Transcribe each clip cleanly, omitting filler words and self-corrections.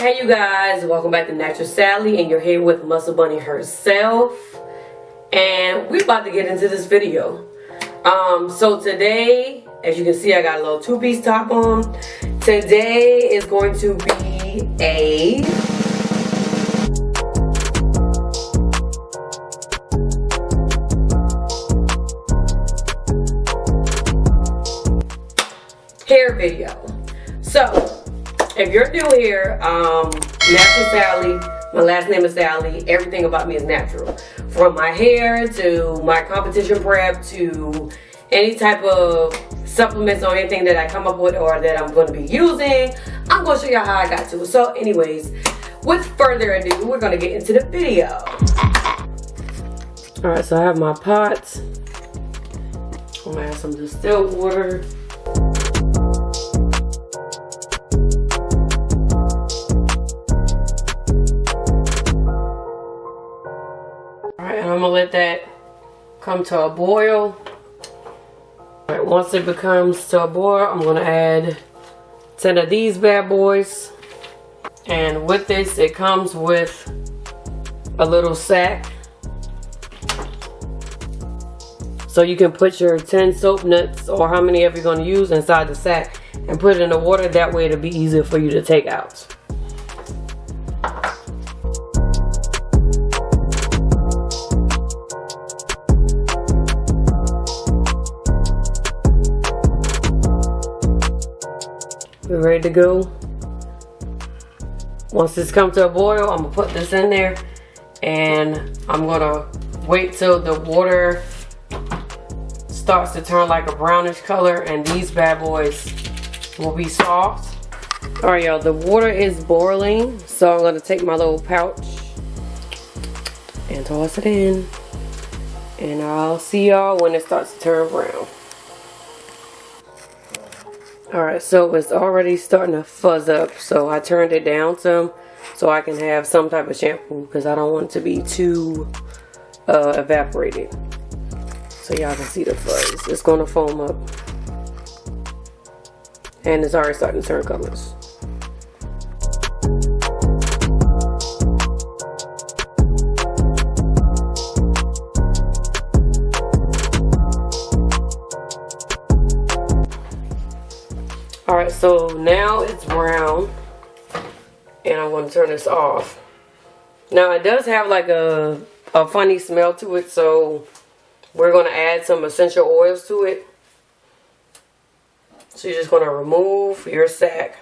Hey you guys, welcome back to Natural Sally, and you're here with Muscle Bunny herself, and we're about to get into this video. So today, as you can see, I got a little two-piece top on. Today is going to be a hair video. So if you're new here, Natural Sally, my last name is Sally, everything about me is natural. From my hair to my competition prep to any type of supplements or anything that I come up with or that I'm going to be using, I'm going to show you how I got to it. So anyways, with further ado, we're going to get into the video. Alright, so I have my pot. I'm going to add some distilled water. And I'm gonna let that come to a boil. Alright, once it becomes to a boil, I'm gonna add 10 of these bad boys. And with this, it comes with a little sack. So you can put your 10 soap nuts or how many of you're gonna use inside the sack and put it in the water. That way it'll be easier for you to take out. We're ready to go. Once this comes to a boil, I'm gonna put this in there and I'm gonna wait till the water starts to turn like a brownish color and these bad boys will be soft. Alright y'all, the water is boiling, so I'm gonna take my little pouch and toss it in, and I'll see y'all when it starts to turn brown. Alright, so it's already starting to fuzz up, so I turned it down some so I can have some type of shampoo because I don't want it to be too evaporated. So y'all can see the fuzz. It's going to foam up. And it's already starting to turn colors. Alright, so now it's brown and I'm going to turn this off. Now it does have like a funny smell to it, so we're going to add some essential oils to it. So you're just going to remove your sack,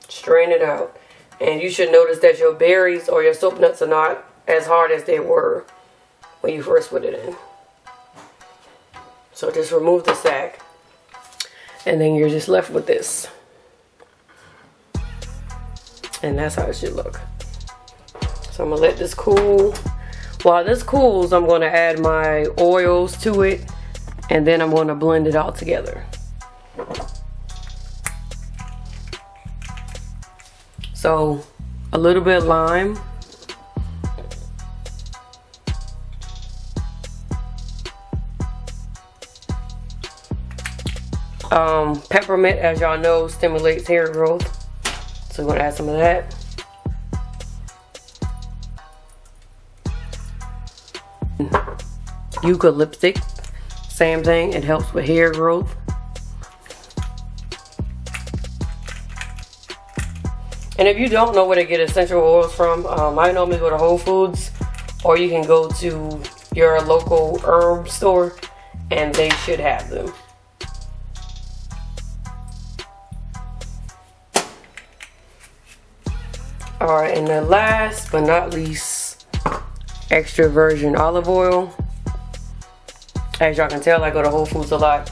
strain it out, and you should notice that your berries or your soap nuts are not as hard as they were when you first put it in. So just remove the sack, and then you're just left with this. And that's how it should look. So I'm going to let this cool. While this cools, I'm going to add my oils to it, and then I'm going to blend it all together. So a little bit of lime. Peppermint, as y'all know, stimulates hair growth, so we're going to add some of that. Eucalyptic, same thing, it helps with hair growth. And if you don't know where to get essential oils from, I normally go to Whole Foods, or you can go to your local herb store and they should have them. Alright, and the last but not least, extra virgin olive oil. As y'all can tell, I go to Whole Foods a lot.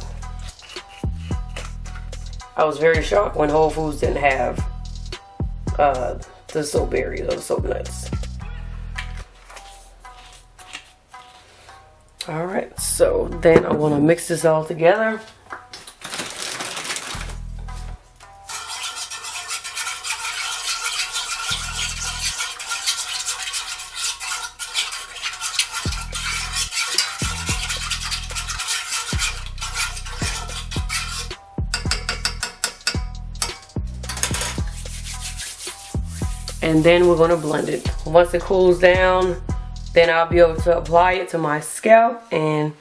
I was very shocked when Whole Foods didn't have the soap berries or the soap nuts. Alright, so then I want to mix this all together. and then we're gonna blend it. Once it cools down, then I'll be able to apply it to my scalp and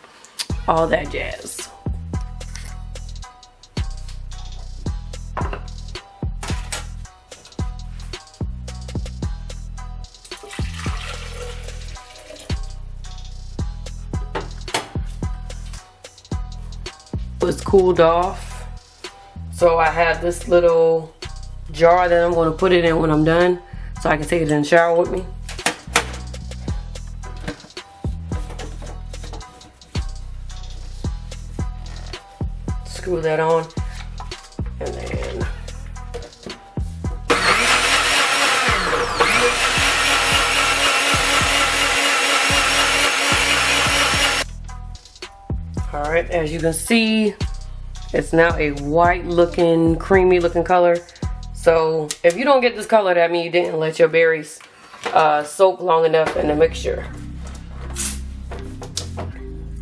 all that jazz. It's cooled off, so I have this little jar that I'm going to put it in when I'm done, so I can take it in the shower with me. Screw that on, and then all right, as you can see, it's now a white looking, creamy looking color. So if you don't get this color, that means you didn't let your berries soak long enough in the mixture.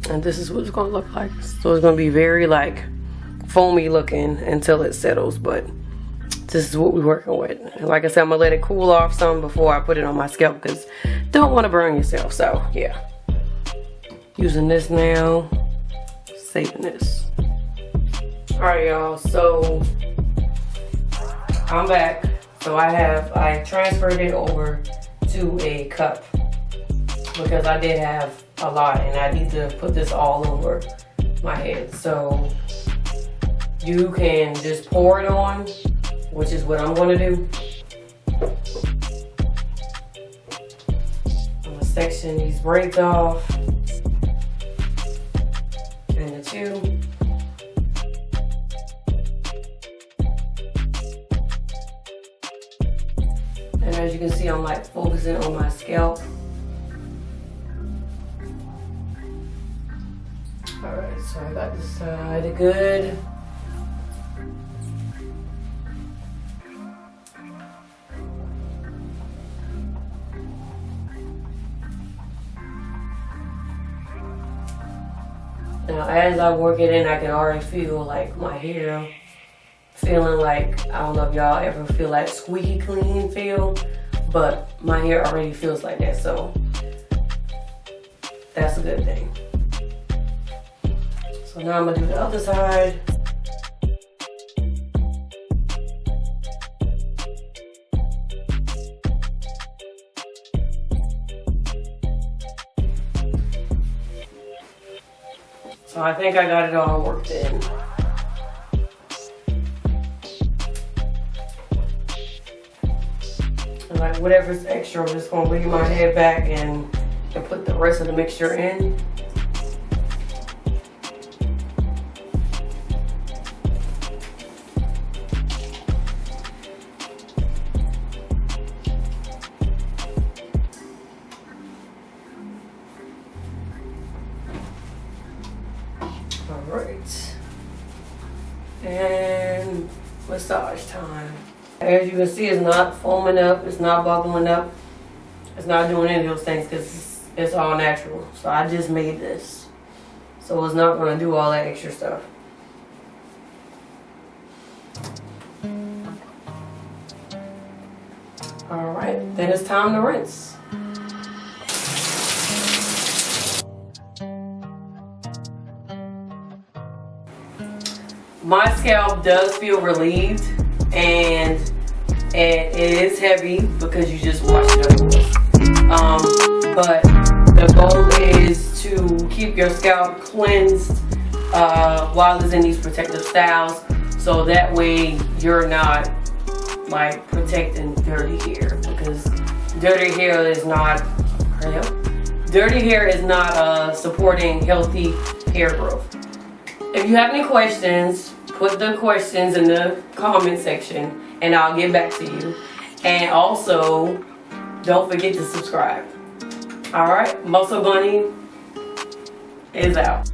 And this is what it's gonna look like. So it's gonna be very like foamy looking until it settles, but this is what we're working with. And like I said, I'm gonna let it cool off some before I put it on my scalp, because don't wanna burn yourself. So yeah, using this now. Saving this. Alright y'all, so I'm back. So I transferred it over to a cup because I did have a lot and I need to put this all over my head. So you can just pour it on, which is what I'm gonna do. I'm gonna section these braids off. And the two. And as you can see, I'm like focusing on my scalp. Alright, so I got this side good. Now, as I work it in, I can already feel like my hair feeling like, I don't know if y'all ever feel like squeaky clean feel, but my hair already feels like that, so that's a good thing. So now I'm gonna do the other side. So I think I got it all worked in. And like whatever's extra, I'm just gonna leave my head back and put the rest of the mixture in. Alright, and massage time. As you can see, it's not foaming up, it's not bubbling up, it's not doing any of those things because it's all natural. So I just made this, so it's not going to do all that extra stuff. Alright, then it's time to rinse. My scalp does feel relieved, and it is heavy because you just washed it up. But the goal is to keep your scalp cleansed while it's in these protective styles, so that way you're not like protecting dirty hair, because dirty hair is not supporting healthy hair growth. If you have any questions, put the questions in the comment section and I'll get back to you. And also, don't forget to subscribe. Alright, Muscle Bunny is out.